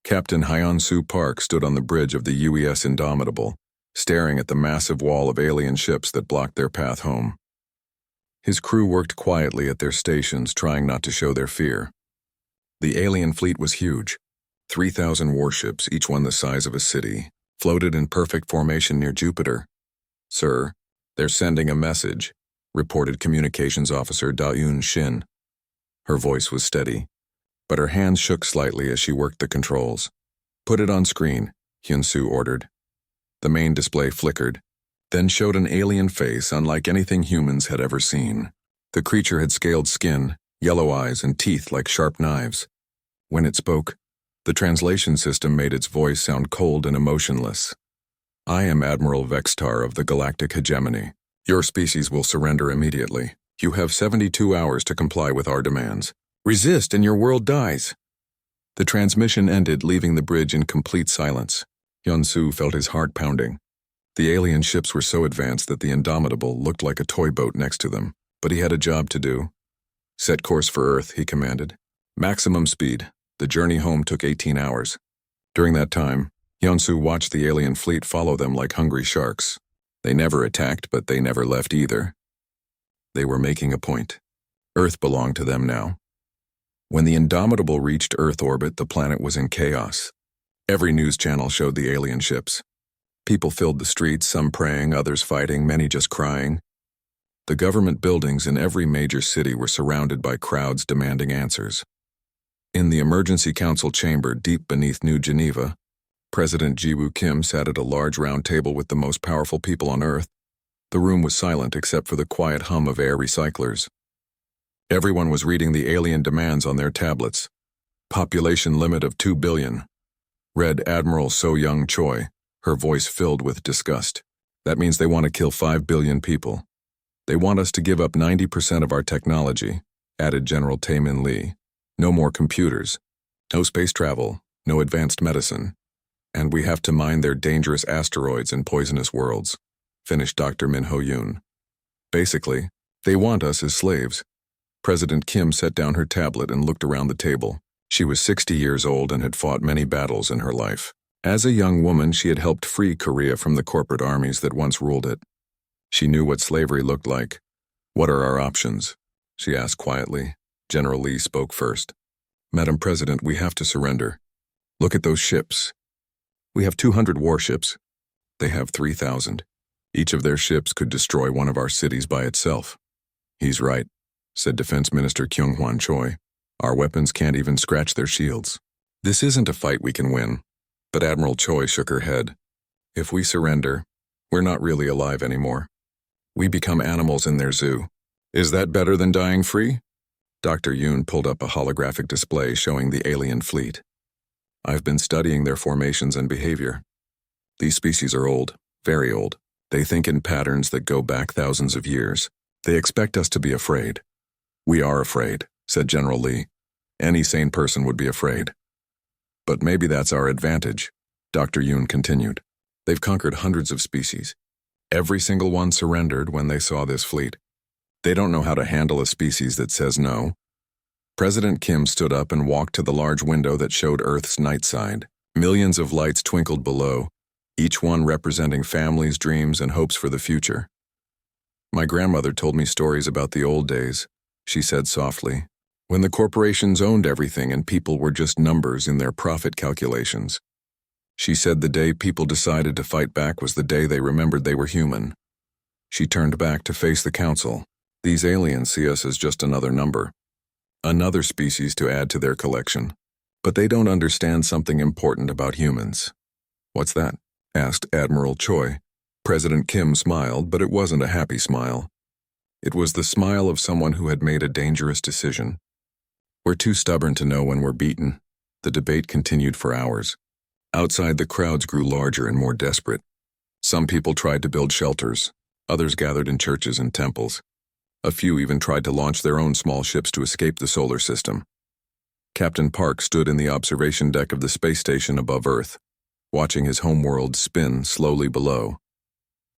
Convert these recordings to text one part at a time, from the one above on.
Captain Hyun-Soo Park stood on the bridge of the UES Indomitable, staring at the massive wall of alien ships that blocked their path home. His crew worked quietly at their stations, trying not to show their fear. The alien fleet was huge. 3,000 warships, each one the size of a city, floated in perfect formation near Jupiter. "Sir, they're sending a message," reported Communications Officer Da-Yoon Shin. Her voice was steady, but her hands shook slightly as she worked the controls. "Put it on screen," Hyun-Soo ordered. The main display flickered, then showed an alien face unlike anything humans had ever seen. The creature had scaled skin, yellow eyes, and teeth like sharp knives. When it spoke, the translation system made its voice sound cold and emotionless. "I am Admiral Vextar of the Galactic Hegemony. Your species will surrender immediately. You have 72 hours to comply with our demands. Resist and your world dies." The transmission ended, leaving the bridge in complete silence. Hyun-Soo felt his heart pounding. The alien ships were so advanced that the Indomitable looked like a toy boat next to them, but he had a job to do. "Set course for Earth," he commanded. "Maximum speed." The journey home took 18 hours. During that time, Hyun-Soo watched the alien fleet follow them like hungry sharks. They never attacked, but they never left either. They were making a point. Earth belonged to them now. When the Indomitable reached Earth orbit, the planet was in chaos. Every news channel showed the alien ships. People filled the streets, some praying, others fighting, many just crying. The government buildings in every major city were surrounded by crowds demanding answers. In the Emergency Council chamber deep beneath New Geneva, President Ji-woo Kim sat at a large round table with the most powerful people on Earth. The room was silent except for the quiet hum of air recyclers. Everyone was reading the alien demands on their tablets. Population limit of 2 billion. Read Admiral So-Young Choi, her voice filled with disgust. "That means they want to kill 5 billion people. They want us to give up 90% of our technology," added General Tae-min Lee. "No more computers, no space travel, no advanced medicine. And we have to mine their dangerous asteroids and poisonous worlds," finished Dr. Min Ho-yoon. "Basically, they want us as slaves." President Kim set down her tablet and looked around the table. She was 60 years old and had fought many battles in her life. As a young woman, she had helped free Korea from the corporate armies that once ruled it. She knew what slavery looked like. "What are our options?" she asked quietly. General Lee spoke first. "Madam President, we have to surrender. Look at those ships. We have 200 warships. They have 3,000. Each of their ships could destroy one of our cities by itself." "He's right," said Defense Minister Kyung-hwan Choi. "Our weapons can't even scratch their shields. This isn't a fight we can win." But Admiral Choi shook her head. "If we surrender, we're not really alive anymore. We become animals in their zoo. Is that better than dying free?" Dr. Yoon pulled up a holographic display showing the alien fleet. "I've been studying their formations and behavior. These species are old, very old. They think in patterns that go back thousands of years. They expect us to be afraid." "We are afraid," said General Lee. "Any sane person would be afraid. But maybe that's our advantage," Dr. Yoon continued. "They've conquered hundreds of species. Every single one surrendered when they saw this fleet. They don't know how to handle a species that says no." President Kim stood up and walked to the large window that showed Earth's night side. Millions of lights twinkled below, each one representing families, dreams, and hopes for the future. "My grandmother told me stories about the old days," she said softly, "when the corporations owned everything and people were just numbers in their profit calculations. She said the day people decided to fight back was the day they remembered they were human." She turned back to face the council. "These aliens see us as just another number. Another species to add to their collection. But they don't understand something important about humans." "What's that?" asked Admiral Choi. President Kim smiled, but it wasn't a happy smile. It was the smile of someone who had made a dangerous decision. "We're too stubborn to know when we're beaten." The debate continued for hours. Outside, the crowds grew larger and more desperate. Some people tried to build shelters. Others gathered in churches and temples. A few even tried to launch their own small ships to escape the solar system. Captain Park stood in the observation deck of the space station above Earth, watching his homeworld spin slowly below.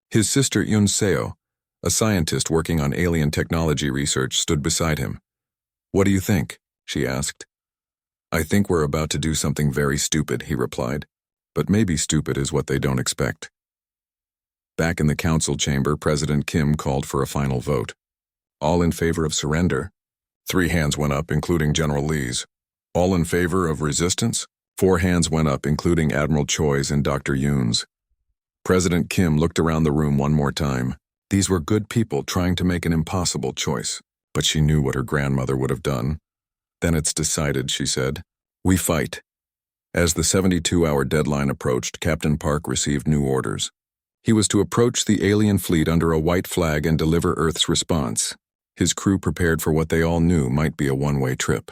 His sister Yoon Seo, a scientist working on alien technology research, stood beside him. "What do you think?" she asked. I think we're about to do something very stupid, he replied. But maybe stupid is what they don't expect. Back in the council chamber, President Kim called for a final vote. All in favor of surrender? 3 hands went up, including General Lee's. All in favor of resistance? 4 hands went up, including Admiral Choi's and Dr. Yoon's. President Kim looked around the room one more time. These were good people trying to make an impossible choice, but she knew what her grandmother would have done. Then it's decided, she said. We fight. As the 72-hour deadline approached, Captain Park received new orders. He was to approach the alien fleet under a white flag and deliver Earth's response. His crew prepared for what they all knew might be a one-way trip.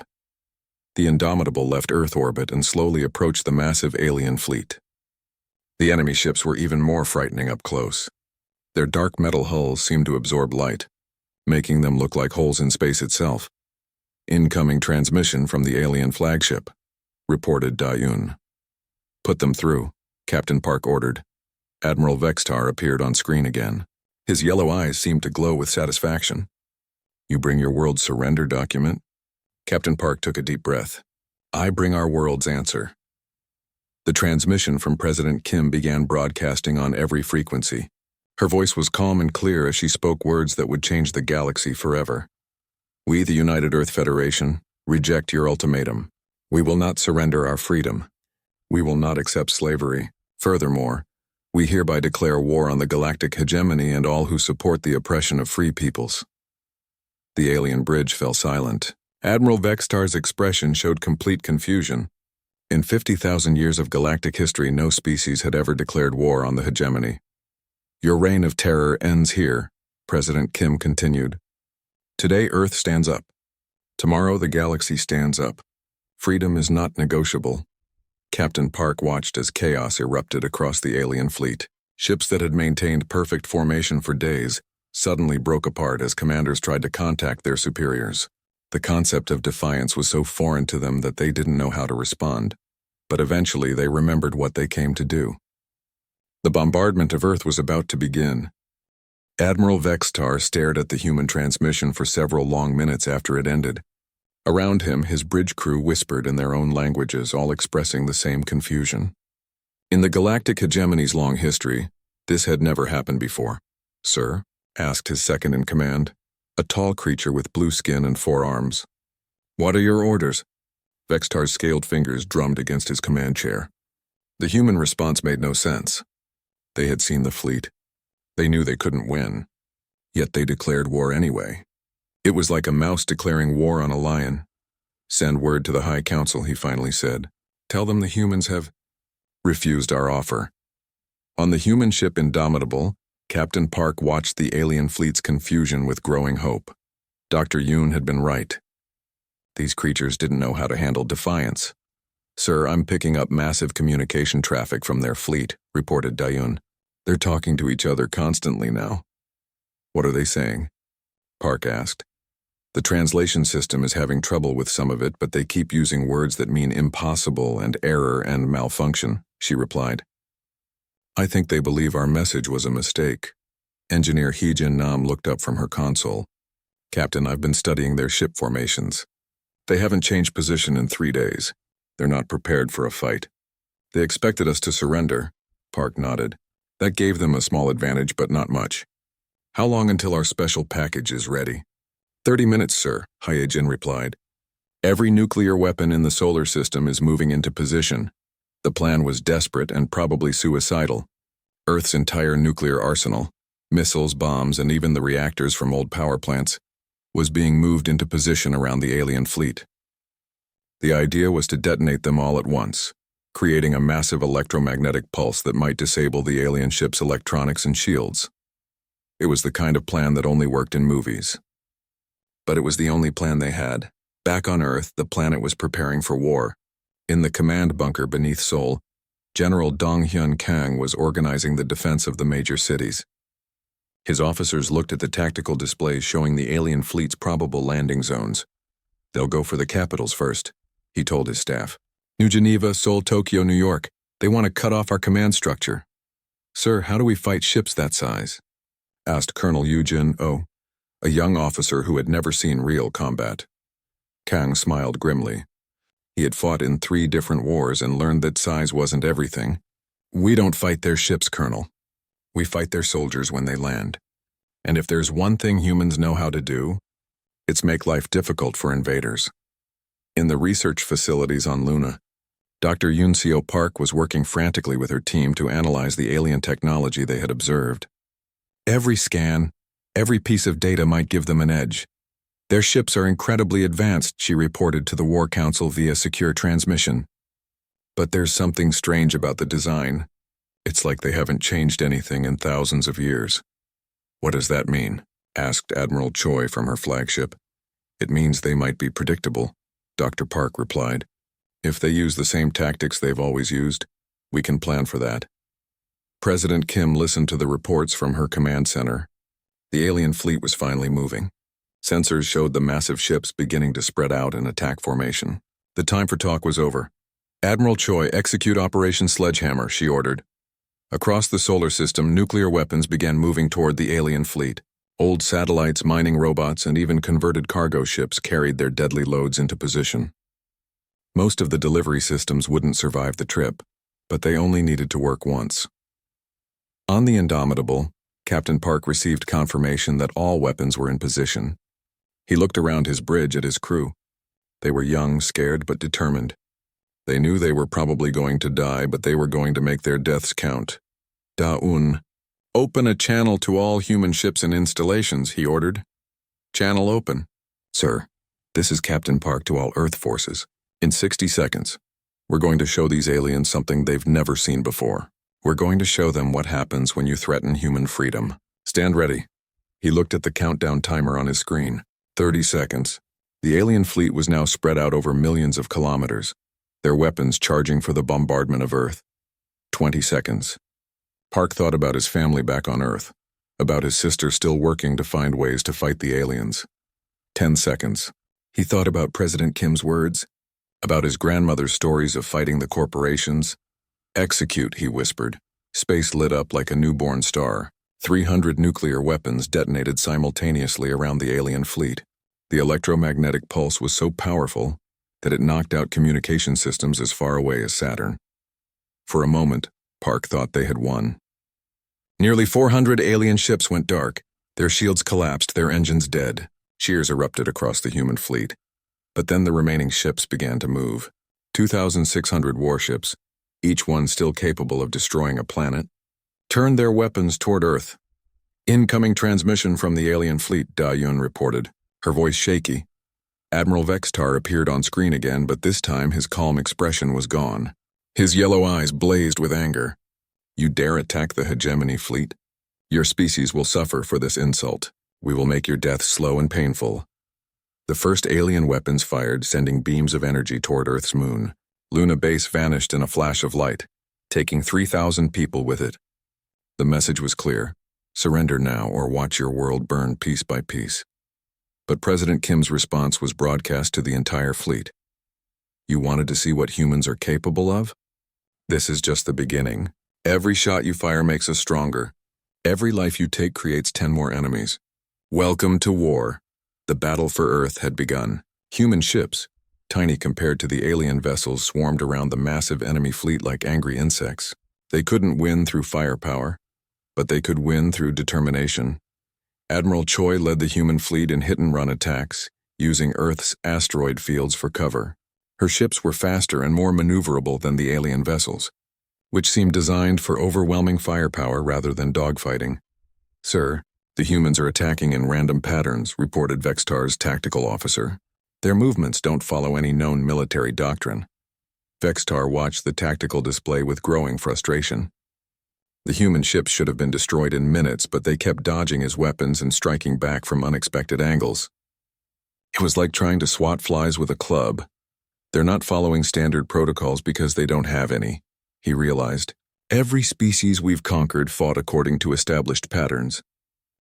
The Indomitable left Earth orbit and slowly approached the massive alien fleet. The enemy ships were even more frightening up close. Their dark metal hulls seemed to absorb light, making them look like holes in space itself. Incoming transmission from the alien flagship, reported Dayun. Put them through, Captain Park ordered. Admiral Vextar appeared on screen again. His yellow eyes seemed to glow with satisfaction. You bring your world's surrender document? Captain Park took a deep breath. I bring our world's answer. The transmission from President Kim began broadcasting on every frequency. Her voice was calm and clear as she spoke words that would change the galaxy forever. We, the United Earth Federation, reject your ultimatum. We will not surrender our freedom. We will not accept slavery. Furthermore, we hereby declare war on the galactic hegemony and all who support the oppression of free peoples. The alien bridge fell silent. Admiral Vextar's expression showed complete confusion. In 50,000 years of galactic history, no species had ever declared war on the hegemony. Your reign of terror ends here, President Kim continued. Today, Earth stands up. Tomorrow, the galaxy stands up. Freedom is not negotiable. Captain Park watched as chaos erupted across the alien fleet. Ships that had maintained perfect formation for days suddenly broke apart as commanders tried to contact their superiors. The concept of defiance was so foreign to them that they didn't know how to respond. But eventually they remembered what they came to do. The bombardment of Earth was about to begin. Admiral Vextar stared at the human transmission for several long minutes after it ended. Around him, his bridge crew whispered in their own languages, all expressing the same confusion. In the galactic hegemony's long history, this had never happened before. Sir? Asked his second-in-command, a tall creature with blue skin and 4 arms. What are your orders? Vextar's scaled fingers drummed against his command chair. The human response made no sense. They had seen the fleet. They knew they couldn't win. Yet they declared war anyway. It was like a mouse declaring war on a lion. Send word to the High Council, he finally said. Tell them the humans have refused our offer. On the human ship Indomitable, Captain Park watched the alien fleet's confusion with growing hope. Dr. Yoon had been right. These creatures didn't know how to handle defiance. Sir, I'm picking up massive communication traffic from their fleet, reported Dayun. They're talking to each other constantly now. What are they saying? Park asked. The translation system is having trouble with some of it, but they keep using words that mean impossible and error and malfunction, she replied. I think they believe our message was a mistake. Engineer Hee-Jin Nam looked up from her console. Captain, I've been studying their ship formations. They haven't changed position in 3 days. They're not prepared for a fight. They expected us to surrender. Park nodded. That gave them a small advantage, but not much. How long until our special package is ready? 30 minutes, sir, Hye-Jin replied. Every nuclear weapon in the solar system is moving into position. The plan was desperate and probably suicidal. Earth's entire nuclear arsenal, missiles, bombs, and even the reactors from old power plants, was being moved into position around the alien fleet. The idea was to detonate them all at once, creating a massive electromagnetic pulse that might disable the alien ship's electronics and shields. It was the kind of plan that only worked in movies. But it was the only plan they had. Back on Earth, the planet was preparing for war. In the command bunker beneath Seoul, General Dong-hyun Kang was organizing the defense of the major cities. His officers looked at the tactical displays showing the alien fleet's probable landing zones. They'll go for the capitals first, he told his staff. New Geneva, Seoul, Tokyo, New York. They want to cut off our command structure. Sir, how do we fight ships that size? Asked Colonel Yoo-jin Oh, a young officer who had never seen real combat. Kang smiled grimly. He had fought in 3 different wars and learned that size wasn't everything. "We don't fight their ships, Colonel. We fight their soldiers when they land. And if there's one thing humans know how to do, it's make life difficult for invaders." In the research facilities on Luna, Dr. Yunseo Park was working frantically with her team to analyze the alien technology they had observed. Every scan, every piece of data might give them an edge. "Their ships are incredibly advanced," she reported to the War Council via secure transmission. "But there's something strange about the design. It's like they haven't changed anything in thousands of years." "What does that mean?" asked Admiral Choi from her flagship. "It means they might be predictable," Dr. Park replied. "If they use the same tactics they've always used, we can plan for that." President Kim listened to the reports from her command center. The alien fleet was finally moving. Sensors showed the massive ships beginning to spread out in attack formation. The time for talk was over. "Admiral Choi, execute Operation Sledgehammer," she ordered. Across the solar system, nuclear weapons began moving toward the alien fleet. Old satellites, mining robots, and even converted cargo ships carried their deadly loads into position. Most of the delivery systems wouldn't survive the trip, but they only needed to work once. On the Indomitable, Captain Park received confirmation that all weapons were in position. He looked around his bridge at his crew. They were young, scared, but determined. They knew they were probably going to die, but they were going to make their deaths count. "Da-un, open a channel to all human ships and installations," he ordered. "Channel open." "Sir, this is Captain Park to all Earth forces. In 60 seconds, we're going to show these aliens something they've never seen before. We're going to show them what happens when you threaten human freedom. Stand ready." He looked at the countdown timer on his screen. 30 seconds. The alien fleet was now spread out over millions of kilometers, their weapons charging for the bombardment of Earth. 20 seconds. Park thought about his family back on Earth, about his sister still working to find ways to fight the aliens. 10 seconds. He thought about President Kim's words, about his grandmother's stories of fighting the corporations. "Execute," he whispered. Space lit up like a newborn star. 300 nuclear weapons detonated simultaneously around the alien fleet. The electromagnetic pulse was so powerful that it knocked out communication systems as far away as Saturn. For a moment, Park thought they had won. Nearly 400 alien ships went dark. Their shields collapsed, their engines dead. Cheers erupted across the human fleet. But then the remaining ships began to move. 2,600 warships, each one still capable of destroying a planet, turned their weapons toward Earth. "Incoming transmission from the alien fleet," Da-Yun reported, her voice shaky. Admiral Vextar appeared on screen again, but this time his calm expression was gone. His yellow eyes blazed with anger. "You dare attack the hegemony fleet? Your species will suffer for this insult. We will make your death slow and painful." The first alien weapons fired, sending beams of energy toward Earth's moon. Luna Base vanished in a flash of light, taking 3,000 people with it. The message was clear: surrender now or watch your world burn piece by piece. But President Kim's response was broadcast to the entire fleet. "You wanted to see what humans are capable of? This is just the beginning. Every shot you fire makes us stronger. Every life you take creates 10 more enemies. Welcome to war." The battle for Earth had begun. Human ships, tiny compared to the alien vessels, swarmed around the massive enemy fleet like angry insects. They couldn't win through firepower, but they could win through determination. Admiral Choi led the human fleet in hit-and-run attacks, using Earth's asteroid fields for cover. Her ships were faster and more maneuverable than the alien vessels, which seemed designed for overwhelming firepower rather than dogfighting. "Sir, the humans are attacking in random patterns," reported Vextar's tactical officer. "Their movements don't follow any known military doctrine." Vextar watched the tactical display with growing frustration. The human ships should have been destroyed in minutes, but they kept dodging his weapons and striking back from unexpected angles. It was like trying to swat flies with a club. They're not following standard protocols because they don't have any, he realized. Every species we've conquered fought according to established patterns.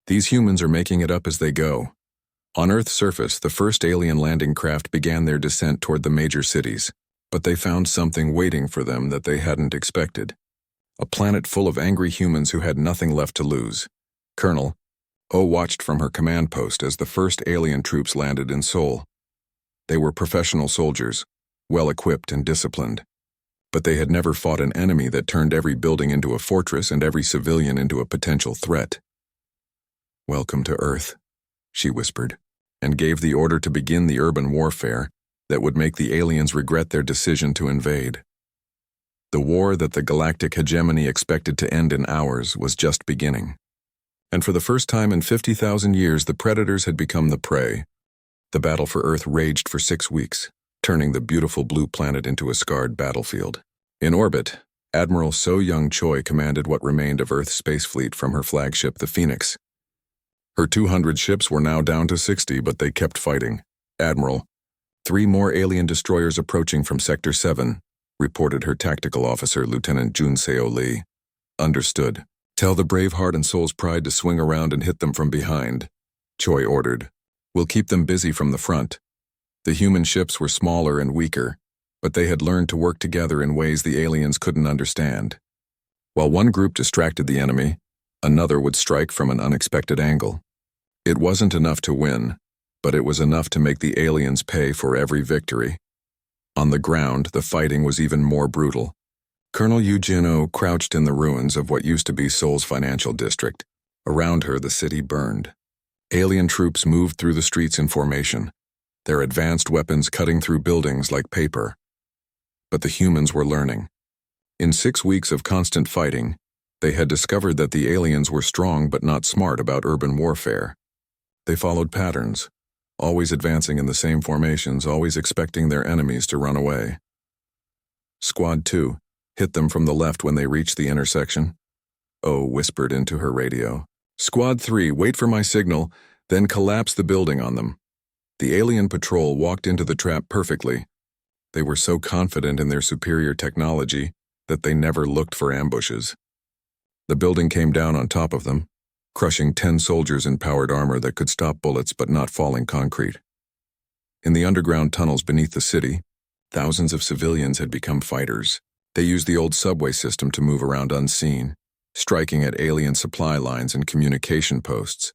These humans are making it up as they go. On Earth's surface, the first alien landing craft began their descent toward the major cities, but they found something waiting for them that they hadn't expected. A planet full of angry humans who had nothing left to lose. Colonel O watched from her command post as the first alien troops landed in Seoul. They were professional soldiers, well-equipped and disciplined. But they had never fought an enemy that turned every building into a fortress and every civilian into a potential threat. "Welcome to Earth," she whispered, and gave the order to begin the urban warfare that would make the aliens regret their decision to invade. The war that the galactic hegemony expected to end in hours was just beginning. And for the first time in 50,000 years, the predators had become the prey. The battle for Earth raged for 6 weeks, turning the beautiful blue planet into a scarred battlefield. In orbit, Admiral So Young Choi commanded what remained of Earth's space fleet from her flagship, the Phoenix. Her 200 ships were now down to 60, but they kept fighting. "Admiral, 3 more alien destroyers approaching from Sector 7, reported her tactical officer, Lieutenant Jun Seo Lee. "Understood. Tell the brave heart and soul's pride to swing around and hit them from behind," Choi ordered. "We'll keep them busy from the front." The human ships were smaller and weaker, but they had learned to work together in ways the aliens couldn't understand. While one group distracted the enemy, another would strike from an unexpected angle. It wasn't enough to win, but it was enough to make the aliens pay for every victory. On the ground, the fighting was even more brutal. Colonel Yu Jin-oh crouched in the ruins of what used to be Seoul's financial district. Around her, the city burned. Alien troops moved through the streets in formation, their advanced weapons cutting through buildings like paper. But the humans were learning. In 6 weeks of constant fighting, they had discovered that the aliens were strong but not smart about urban warfare. They followed patterns, always advancing in the same formations, always expecting their enemies to run away. "Squad 2, hit them from the left when they reach the intersection," Oh whispered into her radio. "Squad 3, wait for my signal, then collapse the building on them." The alien patrol walked into the trap perfectly. They were so confident in their superior technology that they never looked for ambushes. The building came down on top of them, crushing 10 soldiers in powered armor that could stop bullets but not falling concrete. In the underground tunnels beneath the city, thousands of civilians had become fighters. They used the old subway system to move around unseen, striking at alien supply lines and communication posts.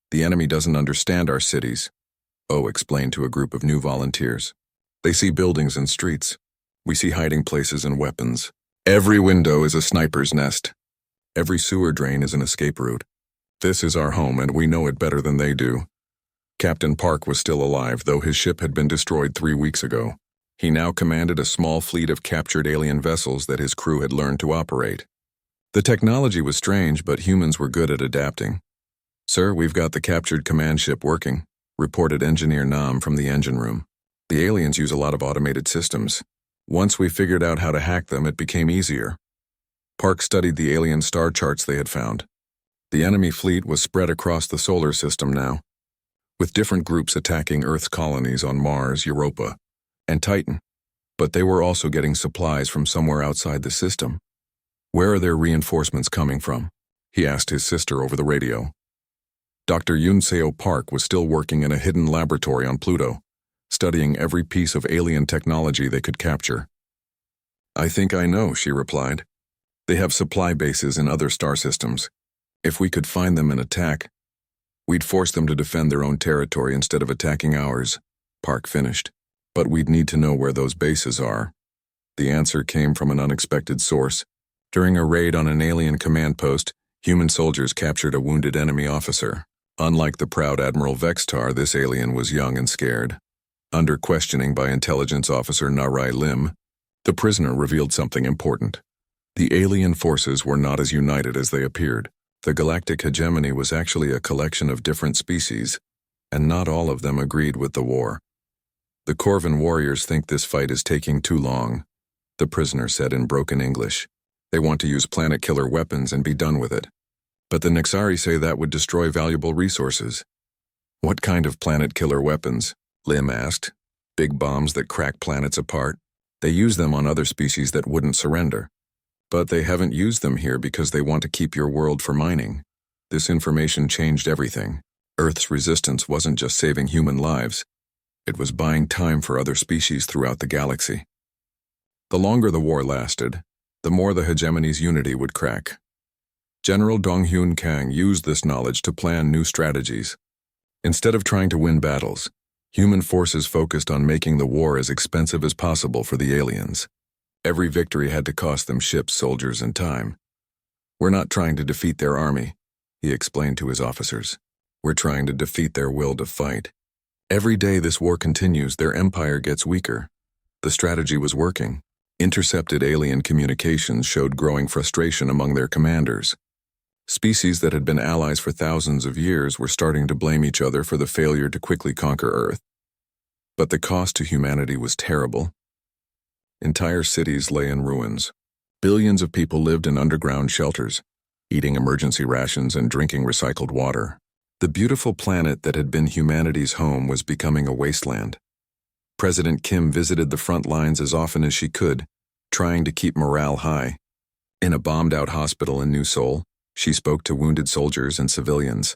"The enemy doesn't understand our cities," Oh explained to a group of new volunteers. "They see buildings and streets. We see hiding places and weapons. Every window is a sniper's nest. Every sewer drain is an escape route. This is our home, and we know it better than they do." Captain Park was still alive, though his ship had been destroyed 3 weeks ago. He now commanded a small fleet of captured alien vessels that his crew had learned to operate. The technology was strange, but humans were good at adapting. "Sir, we've got the captured command ship working," reported Engineer Nam from the engine room. "The aliens use a lot of automated systems. Once we figured out how to hack them, it became easier." Park studied the alien star charts they had found. The enemy fleet was spread across the solar system now, with different groups attacking Earth's colonies on Mars, Europa, and Titan. But they were also getting supplies from somewhere outside the system. "Where are their reinforcements coming from?" he asked his sister over the radio. Dr. Yoon Seo Park was still working in a hidden laboratory on Pluto, studying every piece of alien technology they could capture. "I think I know," she replied. "They have supply bases in other star systems. If we could find them and attack, we'd force them to defend their own territory instead of attacking ours," Park finished. "But we'd need to know where those bases are." The answer came from an unexpected source. During a raid on an alien command post, human soldiers captured a wounded enemy officer. Unlike the proud Admiral Vextar, this alien was young and scared. Under questioning by intelligence officer Narai Lim, the prisoner revealed something important. The alien forces were not as united as they appeared. The galactic hegemony was actually a collection of different species, and not all of them agreed with the war. "The Corvan warriors think this fight is taking too long," the prisoner said in broken English. "They want to use planet-killer weapons and be done with it. But the Nexari say that would destroy valuable resources." "What kind of planet-killer weapons?" Lim asked. "Big bombs that crack planets apart. They use them on other species that wouldn't surrender. But they haven't used them here because they want to keep your world for mining." This information changed everything. Earth's resistance wasn't just saving human lives. It was buying time for other species throughout the galaxy. The longer the war lasted, the more the hegemony's unity would crack. General Donghyun Kang used this knowledge to plan new strategies. Instead of trying to win battles, Human forces focused on making the war as expensive as possible for the aliens. Every victory had to cost them ships, soldiers, and time. "We're not trying to defeat their army," he explained to his officers. "We're trying to defeat their will to fight. Every day this war continues, their empire gets weaker." The strategy was working. Intercepted alien communications showed growing frustration among their commanders. Species that had been allies for thousands of years were starting to blame each other for the failure to quickly conquer Earth. But the cost to humanity was terrible. Entire cities lay in ruins. Billions of people lived in underground shelters, eating emergency rations and drinking recycled water. The beautiful planet that had been humanity's home was becoming a wasteland. President Kim visited the front lines as often as she could, trying to keep morale high. In a bombed-out hospital in New Seoul, she spoke to wounded soldiers and civilians.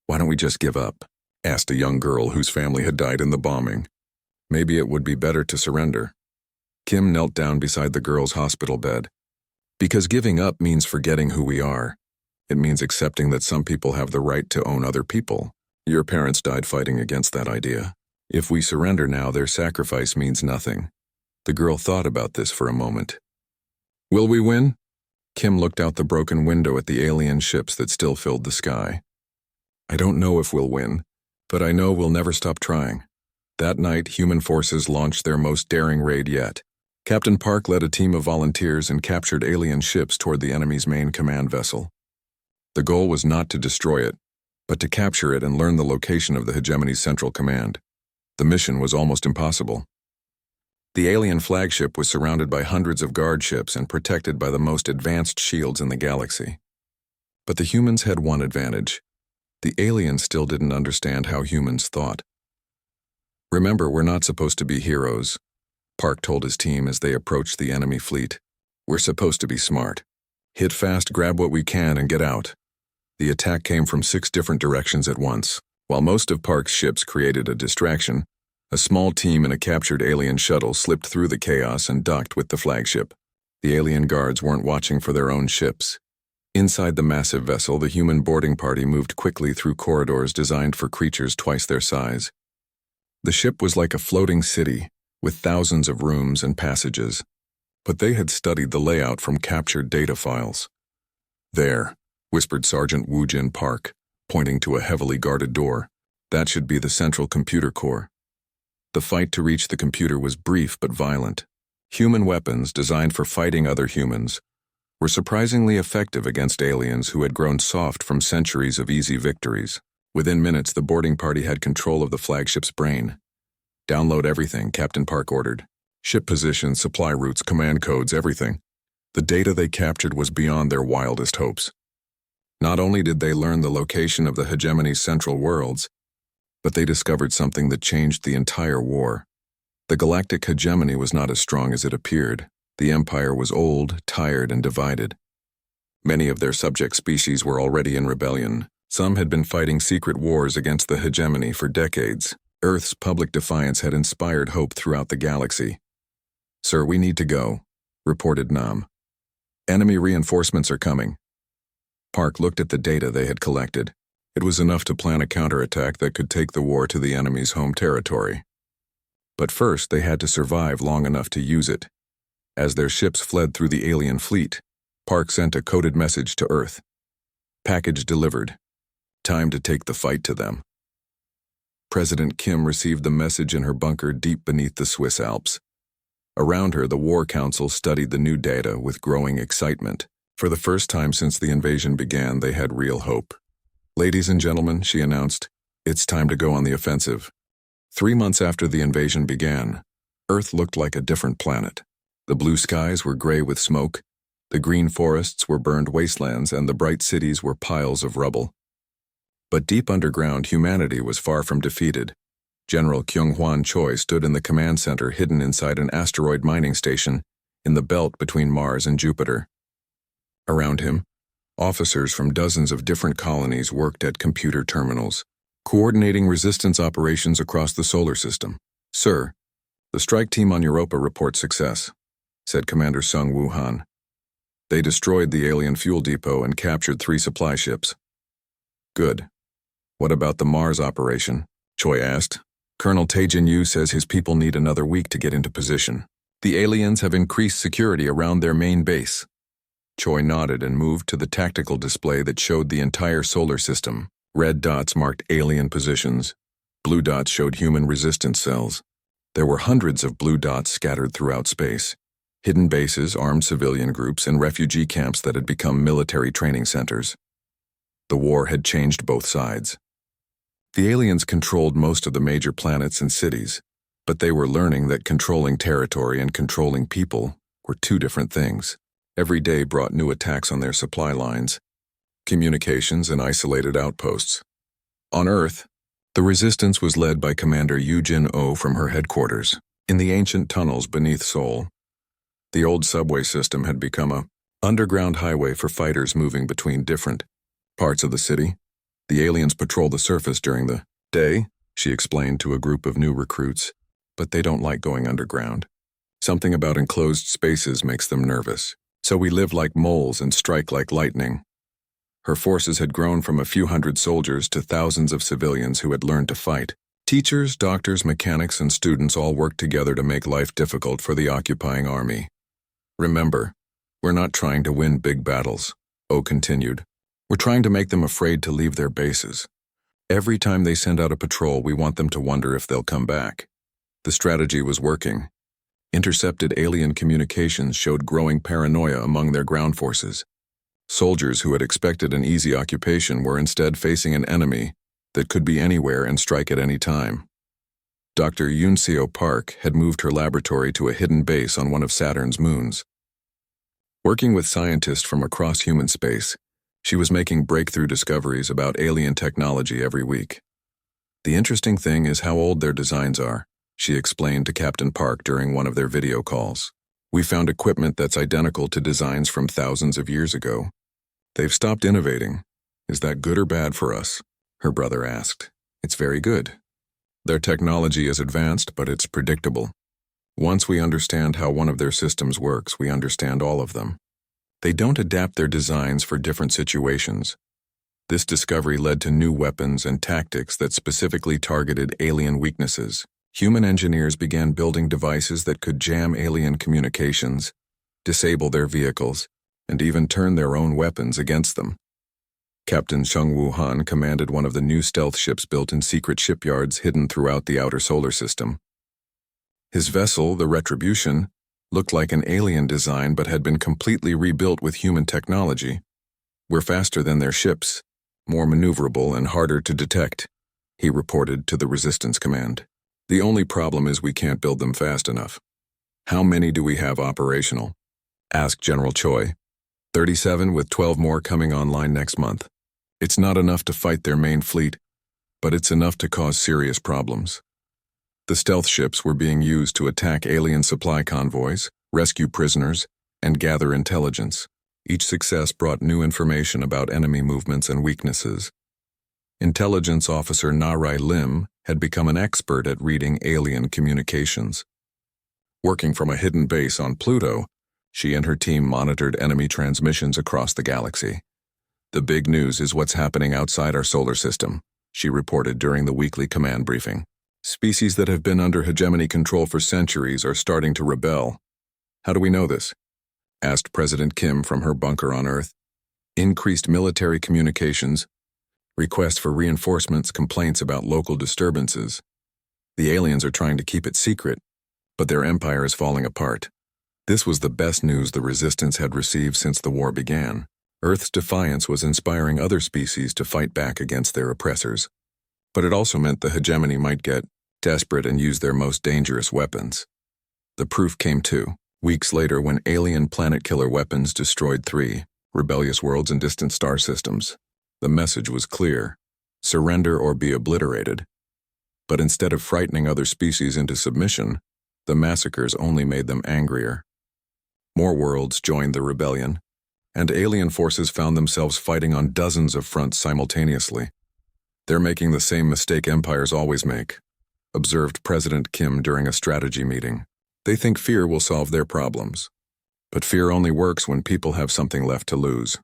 "Why don't we just give up?" asked a young girl whose family had died in the bombing. "Maybe it would be better to surrender." Kim knelt down beside the girl's hospital bed. "Because giving up means forgetting who we are. It means accepting that some people have the right to own other people. Your parents died fighting against that idea. If we surrender now, their sacrifice means nothing." The girl thought about this for a moment. "Will we win?" Kim looked out the broken window at the alien ships that still filled the sky. "I don't know if we'll win, but I know we'll never stop trying." That night, human forces launched their most daring raid yet. Captain Park led a team of volunteers and captured alien ships toward the enemy's main command vessel. The goal was not to destroy it, but to capture it and learn the location of the hegemony's central command. The mission was almost impossible. The alien flagship was surrounded by hundreds of guard ships and protected by the most advanced shields in the galaxy. But the humans had one advantage. The aliens still didn't understand how humans thought. "Remember, we're not supposed to be heroes," Park told his team as they approached the enemy fleet. "We're supposed to be smart. Hit fast, grab what we can, and get out." The attack came from 6 different directions at once. While most of Park's ships created a distraction, a small team in a captured alien shuttle slipped through the chaos and docked with the flagship. The alien guards weren't watching for their own ships. Inside the massive vessel, the human boarding party moved quickly through corridors designed for creatures twice their size. The ship was like a floating city, with thousands of rooms and passages. But they had studied the layout from captured data files. "There," whispered Sergeant Woo Jin Park, pointing to a heavily guarded door. "That should be the central computer core." The fight to reach the computer was brief but violent. Human weapons, designed for fighting other humans, were surprisingly effective against aliens who had grown soft from centuries of easy victories. Within minutes, the boarding party had control of the flagship's brain. "Download everything," Captain Park ordered. "Ship positions, supply routes, command codes, everything." The data they captured was beyond their wildest hopes. Not only did they learn the location of the hegemony's central worlds, but they discovered something that changed the entire war. The galactic hegemony was not as strong as it appeared. The empire was old, tired, and divided. Many of their subject species were already in rebellion. Some had been fighting secret wars against the hegemony for decades. Earth's public defiance had inspired hope throughout the galaxy. "Sir, we need to go," reported Nam. "Enemy reinforcements are coming." Park looked at the data they had collected. It was enough to plan a counterattack that could take the war to the enemy's home territory. But first, they had to survive long enough to use it. As their ships fled through the alien fleet, Park sent a coded message to Earth. "Package delivered. Time to take the fight to them." President Kim received the message in her bunker deep beneath the Swiss Alps. Around her, the War Council studied the new data with growing excitement. For the first time since the invasion began, they had real hope. "Ladies and gentlemen," she announced, "it's time to go on the offensive." 3 months after the invasion began, Earth looked like a different planet. The blue skies were gray with smoke, the green forests were burned wastelands, and the bright cities were piles of rubble. But deep underground, humanity was far from defeated. General Kyung-hwan Choi stood in the command center hidden inside an asteroid mining station in the belt between Mars and Jupiter. Around him, officers from dozens of different colonies worked at computer terminals, coordinating resistance operations across the solar system. "Sir, the strike team on Europa reports success," said Commander Sung Woo-han. "They destroyed the alien fuel depot and captured 3 supply ships." "Good. What about the Mars operation?" Choi asked. Colonel Taejin Yu says his people need another week to get into position. The aliens have increased security around their main base. Choi nodded and moved to the tactical display that showed the entire solar system. Red dots marked alien positions. Blue dots showed human resistance cells. There were hundreds of blue dots scattered throughout space. Hidden bases, armed civilian groups, and refugee camps that had become military training centers. The war had changed both sides. The aliens controlled most of the major planets and cities, but they were learning that controlling territory and controlling people were two different things. Every day brought new attacks on their supply lines, communications, and isolated outposts. On Earth, the resistance was led by Commander Yujin-Oh from her headquarters, in the ancient tunnels beneath Seoul. The old subway system had become an underground highway for fighters moving between different parts of the city. The aliens patrol the surface during the day, she explained to a group of new recruits, but they don't like going underground. Something about enclosed spaces makes them nervous. So we live like moles and strike like lightning. Her forces had grown from a few hundred soldiers to thousands of civilians who had learned to fight. Teachers, doctors, mechanics, and students all worked together to make life difficult for the occupying army. Remember, we're not trying to win big battles, Oh continued. We're trying to make them afraid to leave their bases. Every time they send out a patrol, we want them to wonder if they'll come back. The strategy was working. Intercepted alien communications showed growing paranoia among their ground forces. Soldiers who had expected an easy occupation were instead facing an enemy that could be anywhere and strike at any time. Dr. Yoon-seo Park had moved her laboratory to a hidden base on one of Saturn's moons. Working with scientists from across human space, she was making breakthrough discoveries about alien technology every week. The interesting thing is how old their designs are, she explained to Captain Park during one of their video calls. We found equipment that's identical to designs from thousands of years ago. They've stopped innovating. Is that good or bad for us? Her brother asked. It's very good. Their technology is advanced, but it's predictable. Once we understand how one of their systems works, we understand all of them. They don't adapt their designs for different situations. This discovery led to new weapons and tactics that specifically targeted alien weaknesses. Human engineers began building devices that could jam alien communications, disable their vehicles, and even turn their own weapons against them. Captain Chung-Woo Han commanded one of the new stealth ships built in secret shipyards hidden throughout the outer solar system. His vessel, the Retribution, looked like an alien design but had been completely rebuilt with human technology. We're faster than their ships, more maneuverable and harder to detect, he reported to the Resistance Command. The only problem is we can't build them fast enough. How many do we have operational? Asked General Choi. 37 with 12 more coming online next month. It's not enough to fight their main fleet, but it's enough to cause serious problems. The stealth ships were being used to attack alien supply convoys, rescue prisoners, and gather intelligence. Each success brought new information about enemy movements and weaknesses. Intelligence Officer Narai Lim had become an expert at reading alien communications. Working from a hidden base on Pluto, she and her team monitored enemy transmissions across the galaxy. The big news is what's happening outside our solar system, she reported during the weekly command briefing. Species that have been under hegemony control for centuries are starting to rebel. How do we know this? Asked President Kim from her bunker on Earth. Increased military communications, requests for reinforcements, complaints about local disturbances. The aliens are trying to keep it secret, but their empire is falling apart. This was the best news the Resistance had received since the war began. Earth's defiance was inspiring other species to fight back against their oppressors. But it also meant the hegemony might get desperate and use their most dangerous weapons. The proof came too, weeks later when alien planet-killer weapons destroyed 3 rebellious worlds and distant star systems. The message was clear: surrender or be obliterated. But instead of frightening other species into submission, the massacres only made them angrier. More worlds joined the rebellion, and alien forces found themselves fighting on dozens of fronts simultaneously. They're making the same mistake empires always make, observed President Kim during a strategy meeting. They think fear will solve their problems. But fear only works when people have something left to lose.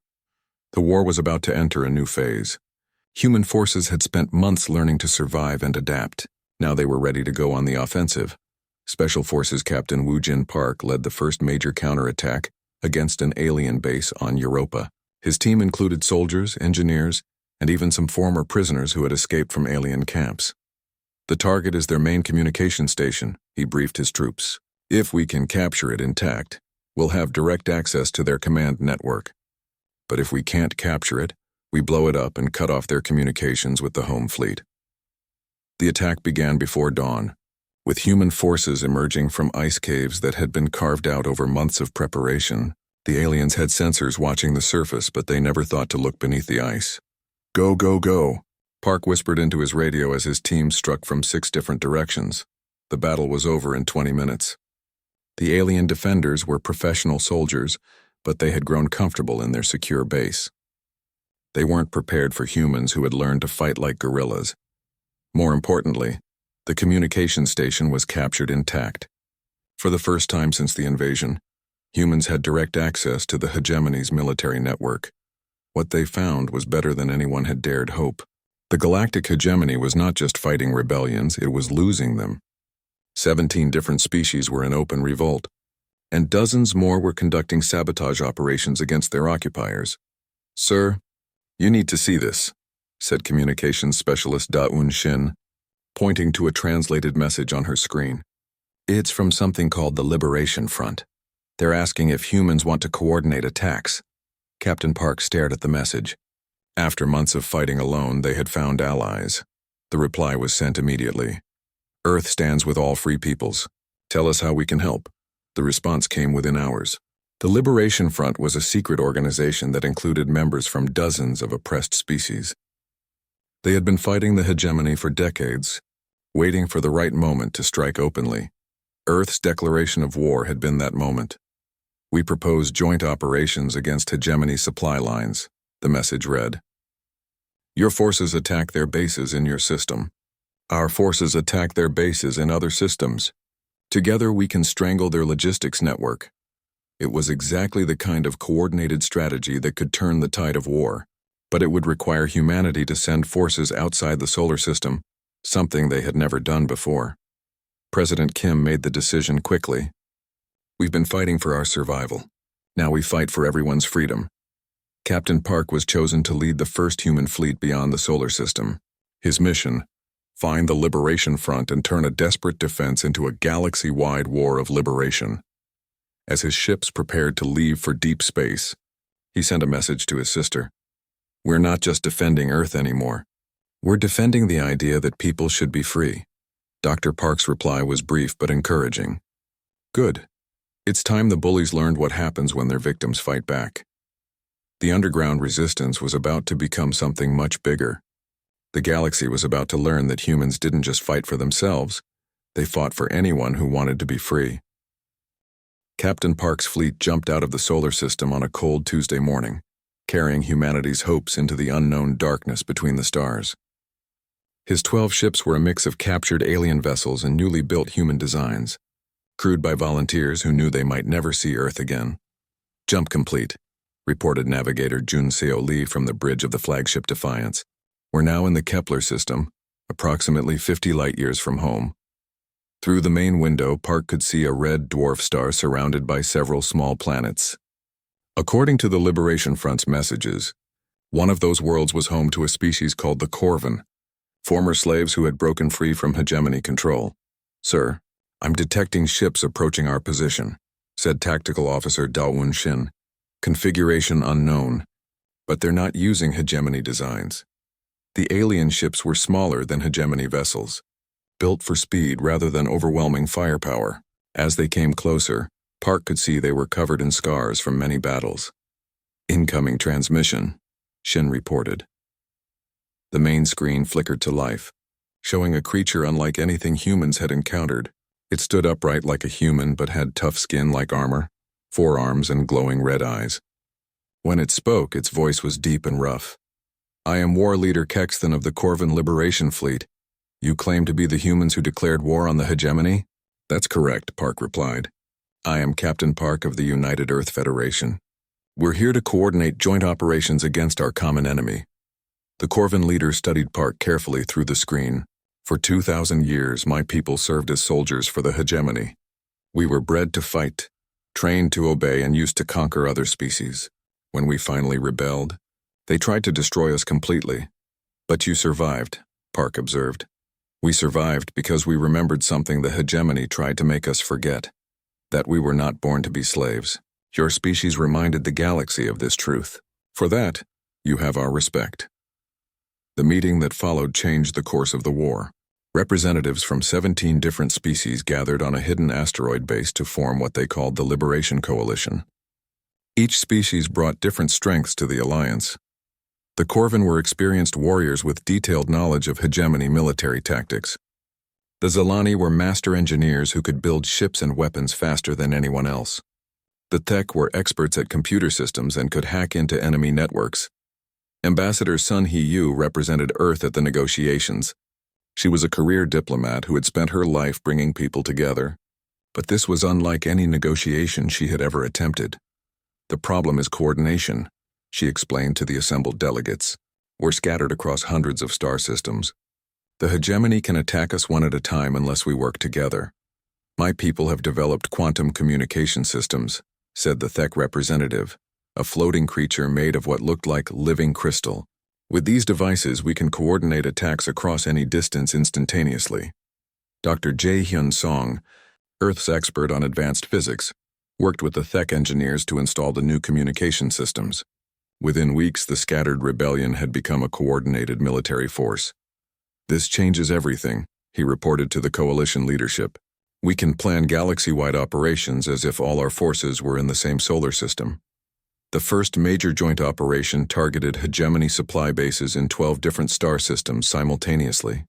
The war was about to enter a new phase. Human forces had spent months learning to survive and adapt. Now they were ready to go on the offensive. Special Forces Captain Woo-Jin Park led the first major counterattack against an alien base on Europa. His team included soldiers, engineers, and even some former prisoners who had escaped from alien camps. The target is their main communication station, he briefed his troops. If we can capture it intact, we'll have direct access to their command network. But if we can't capture it, we blow it up and cut off their communications with the home fleet. The attack began before dawn, with human forces emerging from ice caves that had been carved out over months of preparation. The aliens had sensors watching the surface, but they never thought to look beneath the ice. Go, go, go, Park whispered into his radio as his team struck from 6 different directions. The battle was over in 20 minutes. The alien defenders were professional soldiers, but they had grown comfortable in their secure base. They weren't prepared for humans who had learned to fight like guerrillas. More importantly, the communication station was captured intact. For the first time since the invasion, humans had direct access to the hegemony's military network. What they found was better than anyone had dared hope. The galactic hegemony was not just fighting rebellions, it was losing them. 17 different species were in open revolt, and dozens more were conducting sabotage operations against their occupiers. "Sir, you need to see this," said communications specialist Da-Un Shin, pointing to a translated message on her screen. "It's from something called the Liberation Front. They're asking if humans want to coordinate attacks." Captain Park stared at the message. After months of fighting alone, they had found allies. The reply was sent immediately. "Earth stands with all free peoples. Tell us how we can help." The response came within hours. The Liberation Front was a secret organization that included members from dozens of oppressed species. They had been fighting the hegemony for decades, waiting for the right moment to strike openly. Earth's declaration of war had been that moment. "We propose joint operations against hegemony supply lines," the message read. "Your forces attack their bases in your system. Our forces attack their bases in other systems. Together we can strangle their logistics network." It was exactly the kind of coordinated strategy that could turn the tide of war, but it would require humanity to send forces outside the solar system, something they had never done before. President Kim made the decision quickly. "We've been fighting for our survival. Now we fight for everyone's freedom." Captain Park was chosen to lead the first human fleet beyond the solar system. His mission: find the Liberation Front and turn a desperate defense into a galaxy-wide war of liberation. As his ships prepared to leave for deep space, he sent a message to his sister. "We're not just defending Earth anymore. We're defending the idea that people should be free." Dr. Park's reply was brief but encouraging. "Good. It's time the bullies learned what happens when their victims fight back." The underground resistance was about to become something much bigger. The galaxy was about to learn that humans didn't just fight for themselves, they fought for anyone who wanted to be free. Captain Park's fleet jumped out of the solar system on a cold Tuesday morning, carrying humanity's hopes into the unknown darkness between the stars. His 12 ships were a mix of captured alien vessels and newly built human designs, crewed by volunteers who knew they might never see Earth again. "Jump complete," reported navigator Jun Seo Lee from the bridge of the flagship Defiance. "We're now in the Kepler system, approximately 50 light-years from home." Through the main window, Park could see a red dwarf star surrounded by several small planets. According to the Liberation Front's messages, one of those worlds was home to a species called the Corvin, former slaves who had broken free from hegemony control. "Sir, I'm detecting ships approaching our position," said Tactical Officer Da-Un Shin. "Configuration unknown, but they're not using hegemony designs." The alien ships were smaller than hegemony vessels, built for speed rather than overwhelming firepower. As they came closer, Park could see they were covered in scars from many battles. "Incoming transmission," Shin reported. The main screen flickered to life, showing a creature unlike anything humans had encountered. It stood upright like a human but had tough skin like armor, forearms, and glowing red eyes. When it spoke, its voice was deep and rough. "I am War Leader Kexton of the Corvin Liberation Fleet. You claim to be the humans who declared war on the hegemony?" "That's correct," Park replied. "I am Captain Park of the United Earth Federation. We're here to coordinate joint operations against our common enemy." The Corvin leader studied Park carefully through the screen. For 2,000 years, my people served as soldiers for the hegemony. We were bred to fight, trained to obey, and used to conquer other species. When we finally rebelled, they tried to destroy us completely. But you survived, Park observed. We survived because we remembered something the hegemony tried to make us forget: that we were not born to be slaves. Your species reminded the galaxy of this truth. For that, you have our respect. The meeting that followed changed the course of the war. Representatives from 17 different species gathered on a hidden asteroid base to form what they called the Liberation Coalition. Each species brought different strengths to the alliance. The Corvin were experienced warriors with detailed knowledge of hegemony military tactics. The Zilani were master engineers who could build ships and weapons faster than anyone else. The Thek were experts at computer systems and could hack into enemy networks. Ambassador Sun Hee-yu represented Earth at the negotiations. She was a career diplomat who had spent her life bringing people together. But this was unlike any negotiation she had ever attempted. The problem is coordination, she explained to the assembled delegates. We're scattered across hundreds of star systems. The hegemony can attack us one at a time unless we work together. My people have developed quantum communication systems, said the Thek representative, a floating creature made of what looked like living crystal. With these devices, we can coordinate attacks across any distance instantaneously. Dr. Jae-hyun Song, Earth's expert on advanced physics, worked with the Thek engineers to install the new communication systems. Within weeks, the scattered rebellion had become a coordinated military force. This changes everything, he reported to the coalition leadership. We can plan galaxy-wide operations as if all our forces were in the same solar system. The first major joint operation targeted hegemony supply bases in 12 different star systems simultaneously.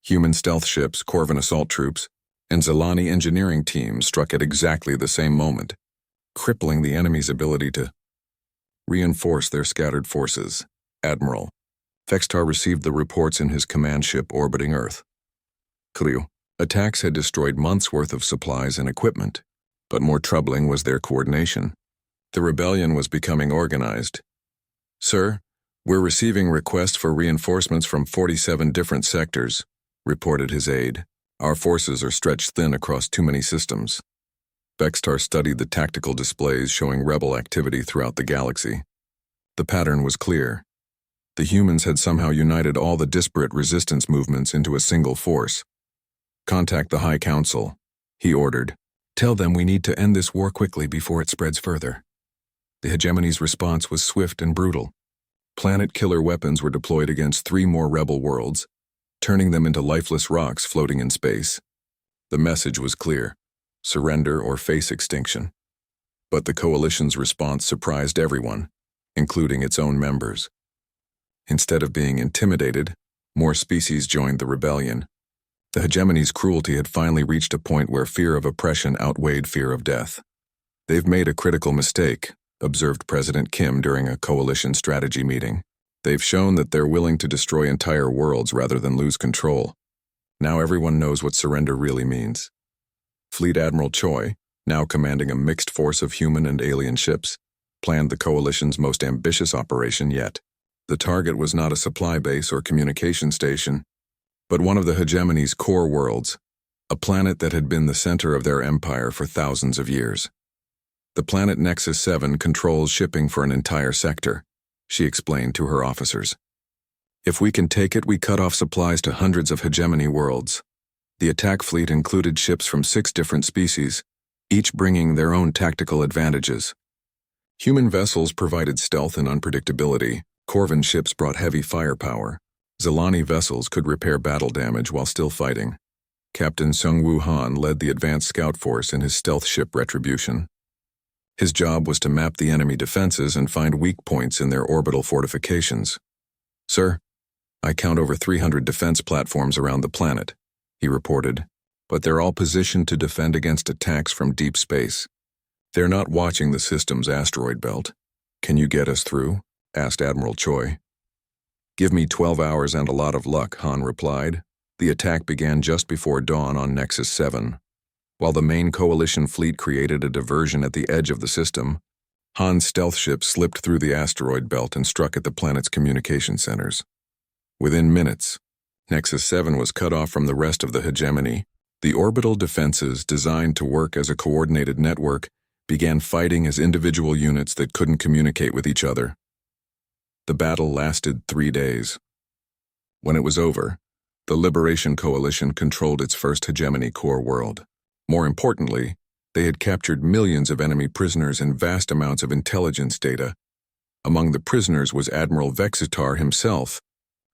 Human stealth ships, Corvin assault troops, and Zilani engineering teams struck at exactly the same moment, crippling the enemy's ability to reinforce their scattered forces. Admiral Fextar received the reports in his command ship orbiting Earth. Cleo. Attacks had destroyed months' worth of supplies and equipment, but more troubling was their coordination. The rebellion was becoming organized. Sir, we're receiving requests for reinforcements from 47 different sectors, reported his aide. Our forces are stretched thin across too many systems. Bextar studied the tactical displays showing rebel activity throughout the galaxy. The pattern was clear. The humans had somehow united all the disparate resistance movements into a single force. Contact the High Council, he ordered. Tell them we need to end this war quickly before it spreads further. The hegemony's response was swift and brutal. Planet-killer weapons were deployed against 3 more rebel worlds, turning them into lifeless rocks floating in space. The message was clear: surrender or face extinction. But the coalition's response surprised everyone, including its own members. Instead of being intimidated, more species joined the rebellion. The hegemony's cruelty had finally reached a point where fear of oppression outweighed fear of death. They've made a critical mistake, observed President Kim during a coalition strategy meeting. They've shown that they're willing to destroy entire worlds rather than lose control. Now everyone knows what surrender really means. Fleet Admiral Choi, now commanding a mixed force of human and alien ships, planned the coalition's most ambitious operation yet. The target was not a supply base or communication station, but one of the hegemony's core worlds, a planet that had been the center of their empire for thousands of years. The planet Nexus 7 controls shipping for an entire sector, she explained to her officers. If we can take it, we cut off supplies to hundreds of hegemony worlds. The attack fleet included ships from 6 different species, each bringing their own tactical advantages. Human vessels provided stealth and unpredictability. Corvin ships brought heavy firepower. Zilani vessels could repair battle damage while still fighting. Captain Sung-Woo Han led the advanced scout force in his stealth ship Retribution. His job was to map the enemy defenses and find weak points in their orbital fortifications. Sir, I count over 300 defense platforms around the planet, he reported, but they're all positioned to defend against attacks from deep space. They're not watching the system's asteroid belt. Can you get us through? Asked Admiral Choi. Give me 12 hours and a lot of luck, Han replied. The attack began just before dawn on Nexus 7. While the main coalition fleet created a diversion at the edge of the system, Han's stealth ship slipped through the asteroid belt and struck at the planet's communication centers. Within minutes, Nexus 7 was cut off from the rest of the hegemony. The orbital defenses, designed to work as a coordinated network, began fighting as individual units that couldn't communicate with each other. The battle lasted 3 days. When it was over, the Liberation Coalition controlled its first hegemony core world. More importantly, they had captured millions of enemy prisoners and vast amounts of intelligence data. Among the prisoners was Admiral Vexitar himself,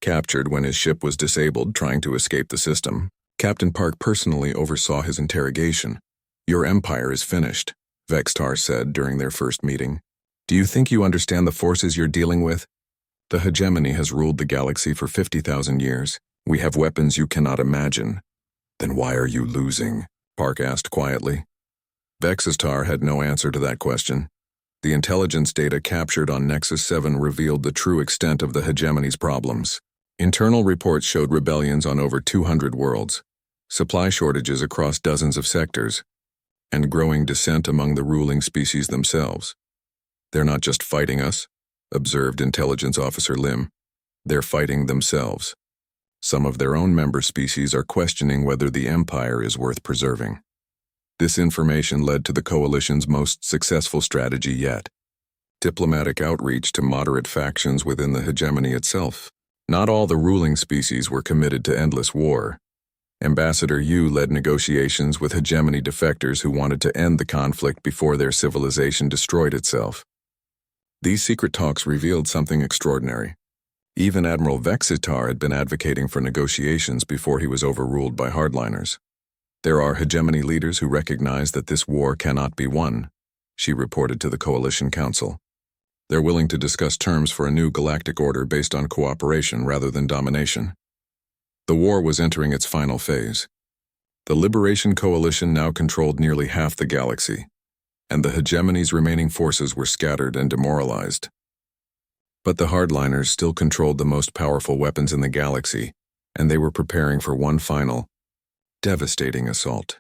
captured when his ship was disabled trying to escape the system. Captain Park personally oversaw his interrogation. "Your empire is finished," Vexitar said during their first meeting. "Do you think you understand the forces you're dealing with? The hegemony has ruled the galaxy for 50,000 years. We have weapons you cannot imagine." "Then why are you losing?" Park asked quietly. Vexitar had no answer to that question. The intelligence data captured on Nexus 7 revealed the true extent of the hegemony's problems. Internal reports showed rebellions on over 200 worlds, supply shortages across dozens of sectors, and growing dissent among the ruling species themselves. "They're not just fighting us," observed Intelligence Officer Lim. "They're fighting themselves. Some of their own member species are questioning whether the Empire is worth preserving." This information led to the Coalition's most successful strategy yet: diplomatic outreach to moderate factions within the hegemony itself. Not all the ruling species were committed to endless war. Ambassador Yu led negotiations with hegemony defectors who wanted to end the conflict before their civilization destroyed itself. These secret talks revealed something extraordinary. Even Admiral Vexitar had been advocating for negotiations before he was overruled by hardliners. "There are hegemony leaders who recognize that this war cannot be won," she reported to the Coalition Council. "They're willing to discuss terms for a new galactic order based on cooperation rather than domination." The war was entering its final phase. The Liberation Coalition now controlled nearly half the galaxy, and the hegemony's remaining forces were scattered and demoralized. But the hardliners still controlled the most powerful weapons in the galaxy, and they were preparing for one final, devastating assault.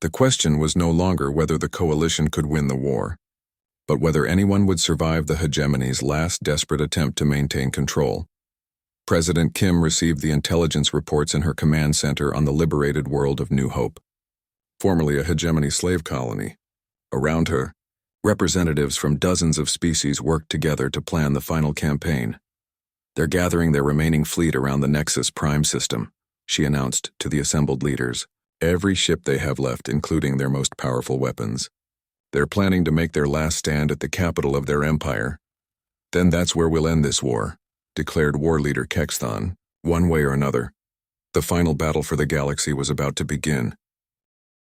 The question was no longer whether the Coalition could win the war, but whether anyone would survive the hegemony's last desperate attempt to maintain control. President Kim received the intelligence reports in her command center on the liberated world of New Hope, formerly a hegemony slave colony. Around her, representatives from dozens of species worked together to plan the final campaign. "They're gathering their remaining fleet around the Nexus Prime system," she announced to the assembled leaders. "Every ship they have left, including their most powerful weapons. They're planning to make their last stand at the capital of their empire. Then that's where we'll end this war," declared war leader Kexthon. One way or another, the final battle for the galaxy was about to begin.